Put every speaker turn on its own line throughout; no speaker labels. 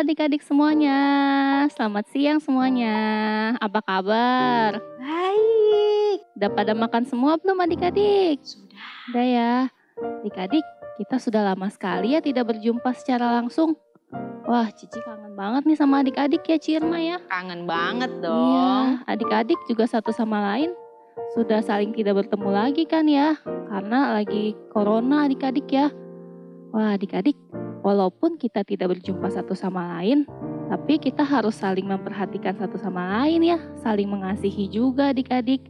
adik-adik semuanya. Selamat siang semuanya. Apa kabar?
Baik.
Udah pada makan semua belum adik-adik?
Sudah.
Udah ya. Adik-adik, kita sudah lama sekali ya tidak berjumpa secara langsung. Wah, Cici kangen banget nih sama adik-adik ya, Cirma ya.
Kangen banget
Iya,
dong.
adik-adik juga satu sama lain sudah saling tidak bertemu lagi kan ya. Karena lagi corona adik-adik ya. Wah, adik-adik, walaupun kita tidak berjumpa satu sama lain, tapi kita harus saling memperhatikan satu sama lain ya. Saling mengasihi juga adik-adik.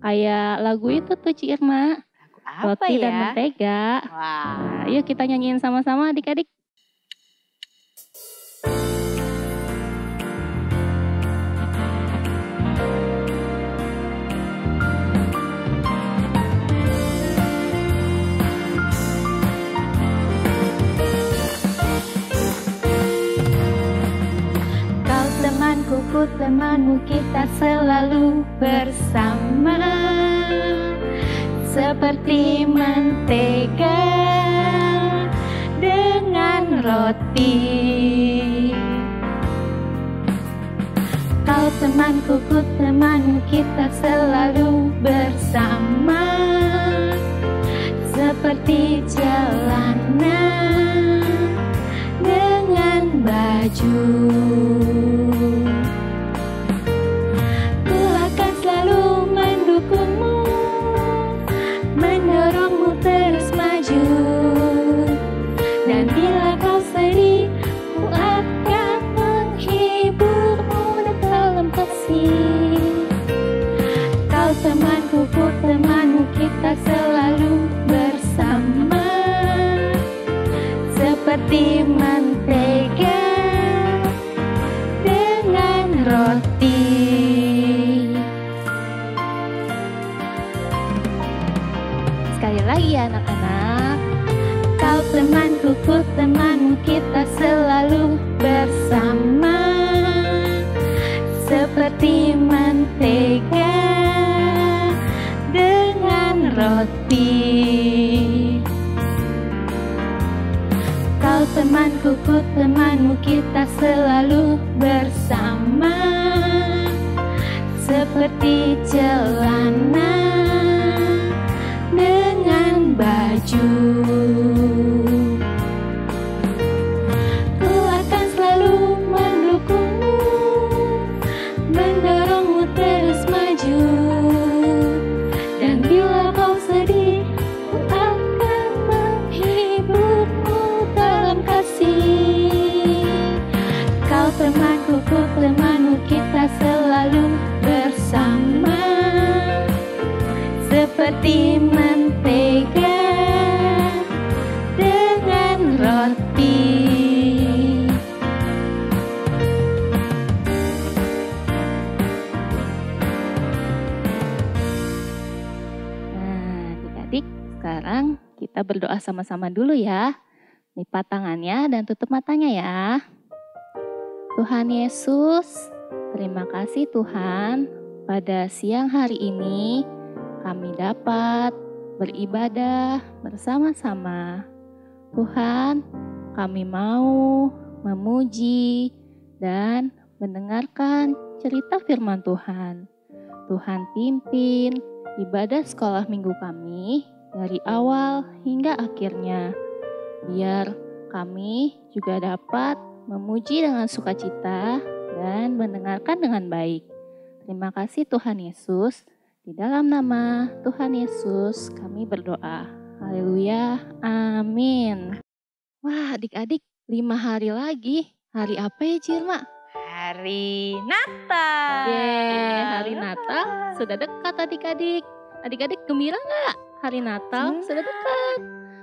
Kayak lagu itu tuh Ci Irma.
Apa
Roti dan
ya?
mentega.
Wah.
Nah, yuk kita nyanyiin sama-sama adik-adik.
Kau temanku, ku temanmu, kita selalu bersama. Seperti mentega dengan roti. Kau temanku, ku temanmu, kita selalu bersama. Seperti jalanan dengan baju. Ku akan selalu mendukungmu, mendorongmu terus maju. Dan bila kau sedih, ku akan menghiburmu dalam kasih. Kau temanku, ku temanmu, kita selalu bersama. Seperti mentega dengan roti.
Sekali lagi ya anak-anak.
Kau temanku, ku temanmu, kita selalu bersama. Seperti mentega dengan roti. Kau temanku, ku temanmu, kita selalu bersama. Seperti jalanan dengan baju. Ku akan selalu mendukungmu, mendorongmu terus maju. Dan bila kau sedih, ku akan menghiburmu dalam kasih. Kau temanku, ku temanmu, kita selalu bersama. Seperti mentega dengan roti.
Nah, adik-adik, sekarang kita berdoa sama-sama dulu ya. Lipat tangannya dan tutup matanya ya. Tuhan Yesus, terima kasih Tuhan, pada siang hari ini kami dapat beribadah bersama-sama. Tuhan, kami mau memuji dan mendengarkan cerita firman Tuhan. Tuhan pimpin ibadah sekolah minggu kami dari awal hingga akhirnya. Biar kami juga dapat memuji dengan sukacita dan mendengarkan dengan baik. Terima kasih Tuhan Yesus. Di dalam nama Tuhan Yesus kami berdoa. Haleluya. Amin. Wah adik-adik, 5 hari lagi. Hari apa ya Cirma?
Hari Natal.
Yeay, hari Natal sudah dekat adik-adik. Adik-adik gembira nggak? Hari Natal sudah dekat.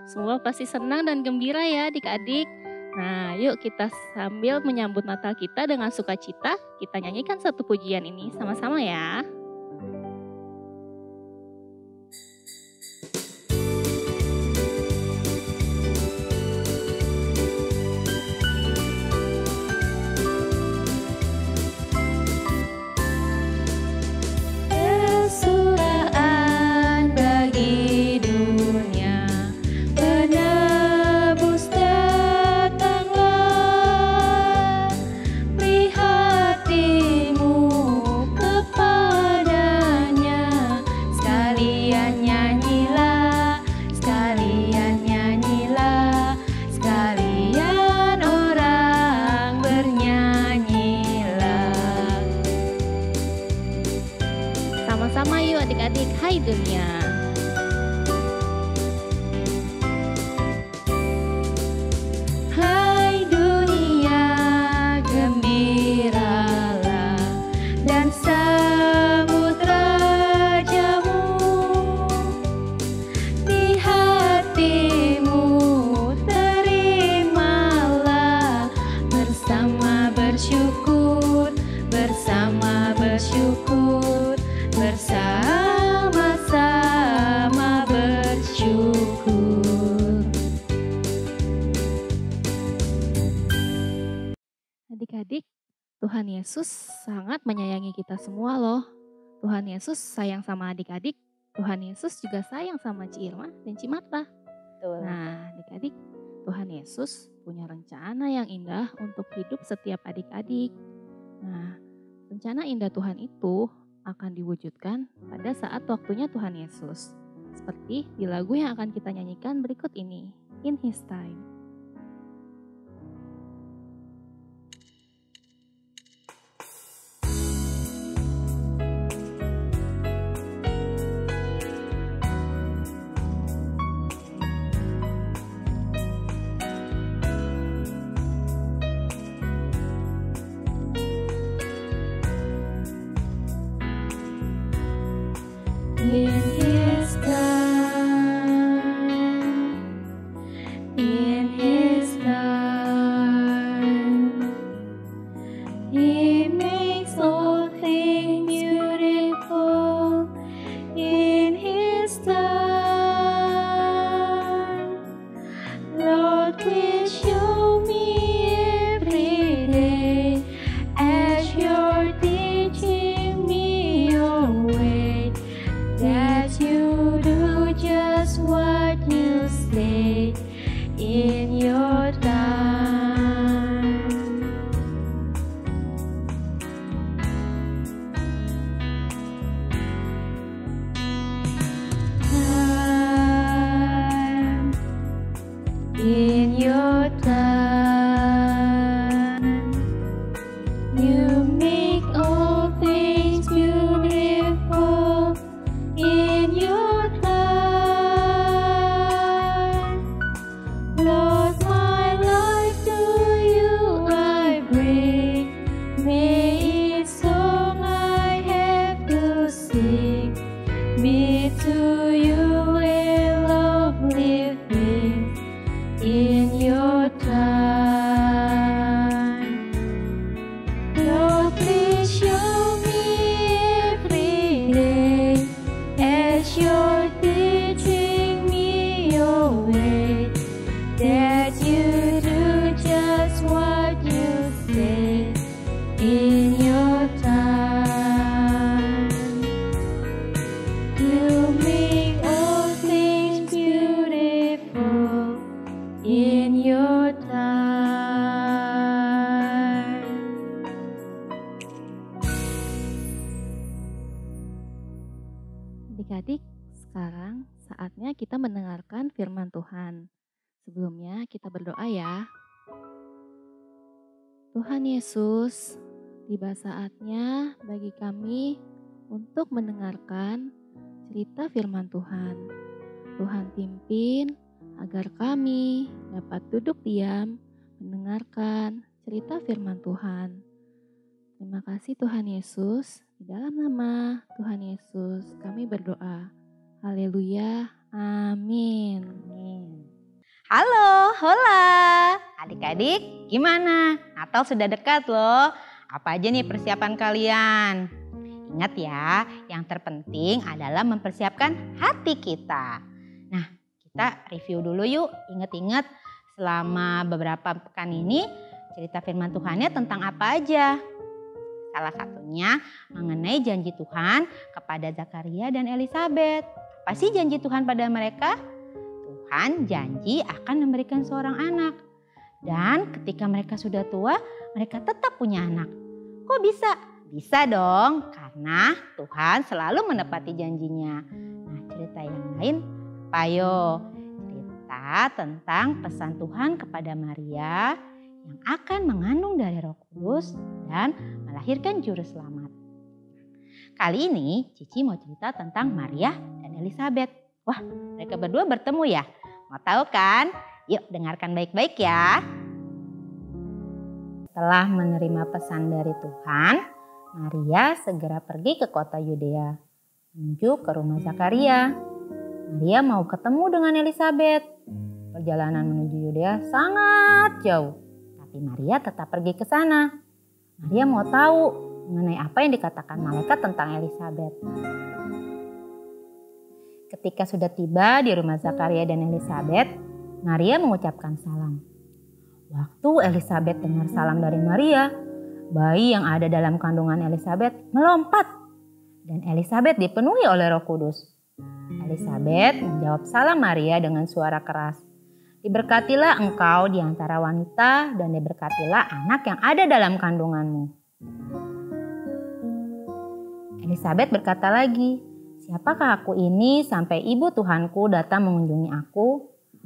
Semua pasti senang dan gembira ya adik-adik. Nah yuk kita sambil menyambut Natal kita dengan sukacita, kita nyanyikan satu pujian ini sama-sama ya.
Kesudahan bagi dunia, penebus datanglah.
Tuhan Yesus sangat menyayangi kita semua loh. Tuhan Yesus sayang sama adik-adik. Tuhan Yesus juga sayang sama Ci Irma dan Ci Marta.
Betul.
Nah, adik-adik, Tuhan Yesus punya rencana yang indah untuk hidup setiap adik-adik. Nah, rencana indah Tuhan itu akan diwujudkan pada saat waktunya Tuhan Yesus. Seperti di lagu yang akan kita nyanyikan berikut ini, In His Time.
In His time, in His time, He makes all things beautiful. In His time, Lord, please show me every day as You're teaching me Your way, that You do just what You say in Your time. Time, in Your time, You make all things beautiful. In Your time, Lord, my life to You I bring. May each song I have to sing be to You a lovely thing. In Your time, Lord, please show me every day as You're teaching me Your way, that You do just what You say in Your time. You make all things beautiful in Your time.
Adik-adik, sekarang saatnya kita mendengarkan firman Tuhan. Sebelumnya kita berdoa ya. Tuhan Yesus, tiba saatnya bagi kami untuk mendengarkan cerita firman Tuhan. Tuhan pimpin agar kami dapat duduk diam mendengarkan cerita firman Tuhan. Terima kasih Tuhan Yesus. Di dalam nama Tuhan Yesus kami berdoa. Haleluya. Amin.
Halo, hola. Adik-adik, gimana? Natal sudah dekat loh. Apa aja nih persiapan kalian? Ingat ya, yang terpenting adalah mempersiapkan hati kita. Nah, kita review dulu yuk. Ingat-ingat selama beberapa pekan ini cerita firman Tuhannya tentang apa aja? Salah satunya mengenai janji Tuhan kepada Zakaria dan Elisabet. Apa sih janji Tuhan pada mereka? Tuhan janji akan memberikan seorang anak. Dan ketika mereka sudah tua, mereka tetap punya anak. Kok bisa? Bisa dong, karena Tuhan selalu menepati janjinya. Nah, cerita yang lain, ayo cerita tentang pesan Tuhan kepada Maria yang akan mengandung dari Roh Kudus dan melahirkan juru selamat. Kali ini Cici mau cerita tentang Maria dan Elisabet. Wah, mereka berdua bertemu ya? Mau tahu kan? Yuk dengarkan baik-baik ya. Setelah menerima pesan dari Tuhan, Maria segera pergi ke kota Yudea, menuju ke rumah Zakaria. Maria mau ketemu dengan Elisabet. Perjalanan menuju Yudea sangat jauh, tapi Maria tetap pergi ke sana. Maria mau tahu mengenai apa yang dikatakan malaikat tentang Elisabet. Ketika sudah tiba di rumah Zakaria dan Elisabet, Maria mengucapkan salam. Waktu Elisabet dengar salam dari Maria, bayi yang ada dalam kandungan Elizabeth melompat dan Elizabeth dipenuhi oleh Roh Kudus. Elizabeth menjawab salam Maria dengan suara keras. Diberkatilah engkau di antara wanita dan diberkatilah anak yang ada dalam kandunganmu. Elizabeth berkata lagi, siapakah aku ini sampai ibu Tuhanku datang mengunjungi aku?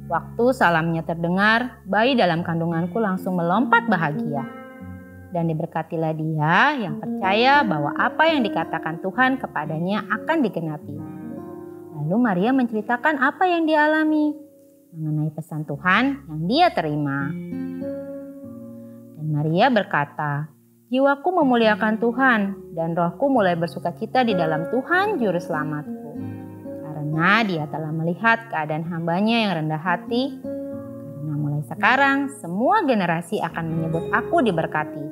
Waktu salamnya terdengar, bayi dalam kandunganku langsung melompat bahagia. Dan diberkatilah dia yang percaya bahwa apa yang dikatakan Tuhan kepadanya akan digenapi. Lalu Maria menceritakan apa yang dia alami mengenai pesan Tuhan yang dia terima. Dan Maria berkata, jiwaku memuliakan Tuhan dan rohku mulai bersukacita di dalam Tuhan Juru Selamatku. Karena dia telah melihat keadaan hambanya yang rendah hati. Karena mulai sekarang semua generasi akan menyebut aku diberkati.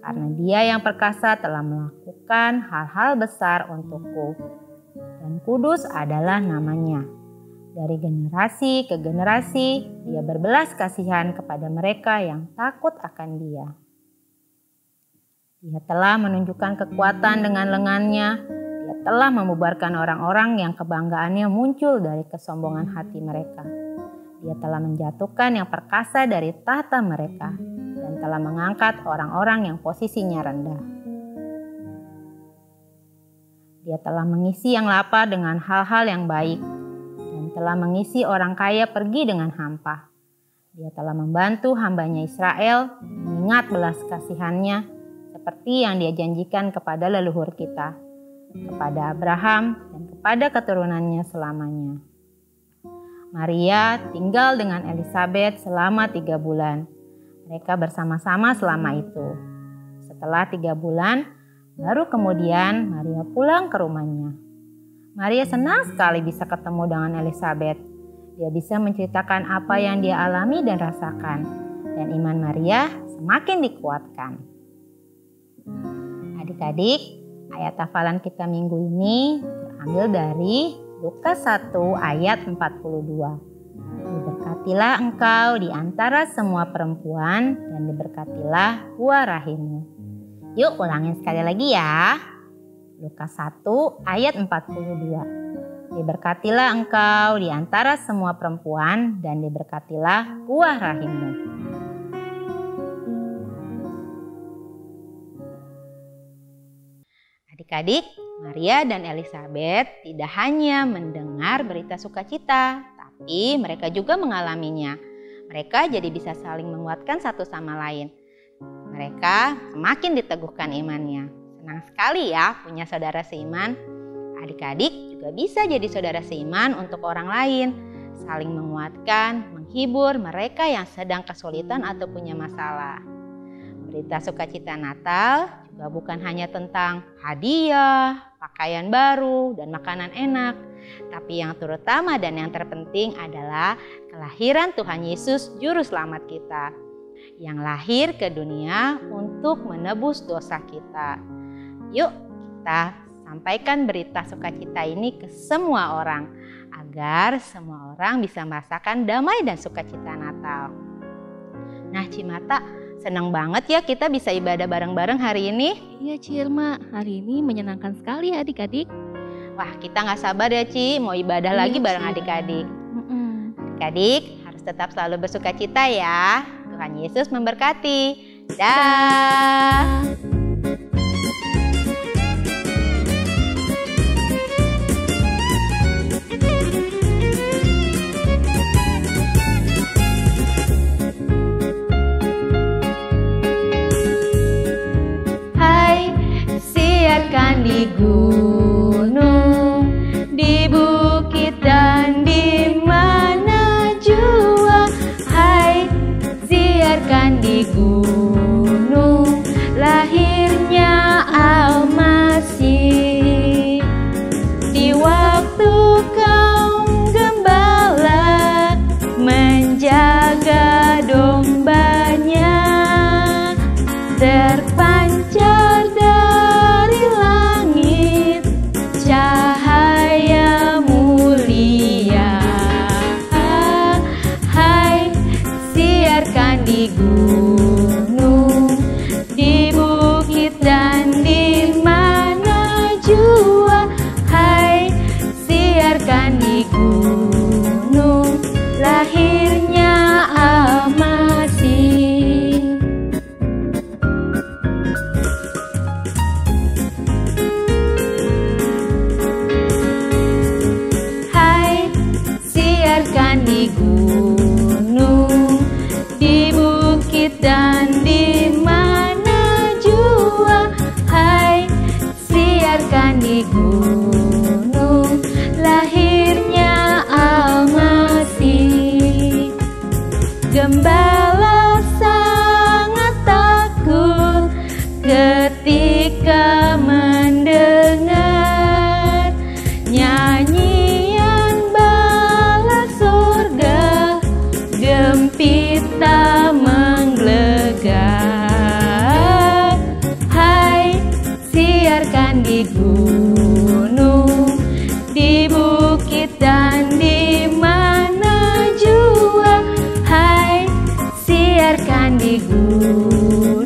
Karena dia yang perkasa telah melakukan hal-hal besar untukku. Dan kudus adalah namanya. Dari generasi ke generasi, dia berbelas kasihan kepada mereka yang takut akan dia. Dia telah menunjukkan kekuatan dengan lengannya. Dia telah membubarkan orang-orang yang kebanggaannya muncul dari kesombongan hati mereka. Dia telah menjatuhkan yang perkasa dari tahta mereka dan telah mengangkat orang-orang yang posisinya rendah. Dia telah mengisi yang lapar dengan hal-hal yang baik dan telah mengisi orang kaya pergi dengan hampa. Dia telah membantu hambanya Israel mengingat belas kasihannya seperti yang dia janjikan kepada leluhur kita, kepada Abraham dan kepada keturunannya selamanya. Maria tinggal dengan Elizabeth selama 3 bulan. Mereka bersama-sama selama itu. Setelah 3 bulan, baru kemudian Maria pulang ke rumahnya. Maria senang sekali bisa ketemu dengan Elizabeth. Dia bisa menceritakan apa yang dia alami dan rasakan. Dan iman Maria semakin dikuatkan. Adik-adik, ayat hafalan kita minggu ini terambil dari Lukas 1 ayat 42. Diberkatilah engkau di antara semua perempuan dan diberkatilah buah rahimmu. Yuk ulangin sekali lagi ya. Lukas 1 ayat 42. Diberkatilah engkau di antara semua perempuan dan diberkatilah buah rahimmu. Adik-adik, Maria dan Elizabeth tidak hanya mendengar berita sukacita, tapi mereka juga mengalaminya. Mereka jadi bisa saling menguatkan satu sama lain. Mereka semakin diteguhkan imannya. Senang sekali ya punya saudara seiman. Adik-adik juga bisa jadi saudara seiman untuk orang lain. Saling menguatkan, menghibur mereka yang sedang kesulitan atau punya masalah. Berita sukacita Natal juga bukan hanya tentang hadiah, pakaian baru, dan makanan enak. Tapi yang terutama dan yang terpenting adalah kelahiran Tuhan Yesus Juru Selamat kita. Yang lahir ke dunia untuk menebus dosa kita. Yuk kita sampaikan berita sukacita ini ke semua orang. Agar semua orang bisa merasakan damai dan sukacita Natal. Nah Cimata, senang banget ya kita bisa ibadah bareng-bareng hari ini.
Iya Cirma, hari ini menyenangkan sekali ya adik-adik.
Wah kita gak sabar ya Ci, mau ibadah lagi bareng adik-adik. Adik-adik harus tetap selalu bersukacita ya. Tuhan Yesus memberkati. Dah.
Hai, siarkan di gunung, di bukit dan di mana jua. Hai, siarkan di gunung, lahirnya Al-Masih. Di waktu kaum gembala menjaga dombanya, terpancar dari langit cahaya mulia. Hai, siarkan di gunung, di bukit
siarkan di gunung, di bukit dan di mana jua. Hai, siarkan di gunung, lahirnya Al-Masih. Gembala sangat takut ketika mendengar nyanyian bala surga, gempita menggelegar. Hai, siarkan di gunung, di bukit dan di mana jua. Hai, siarkan di gunung,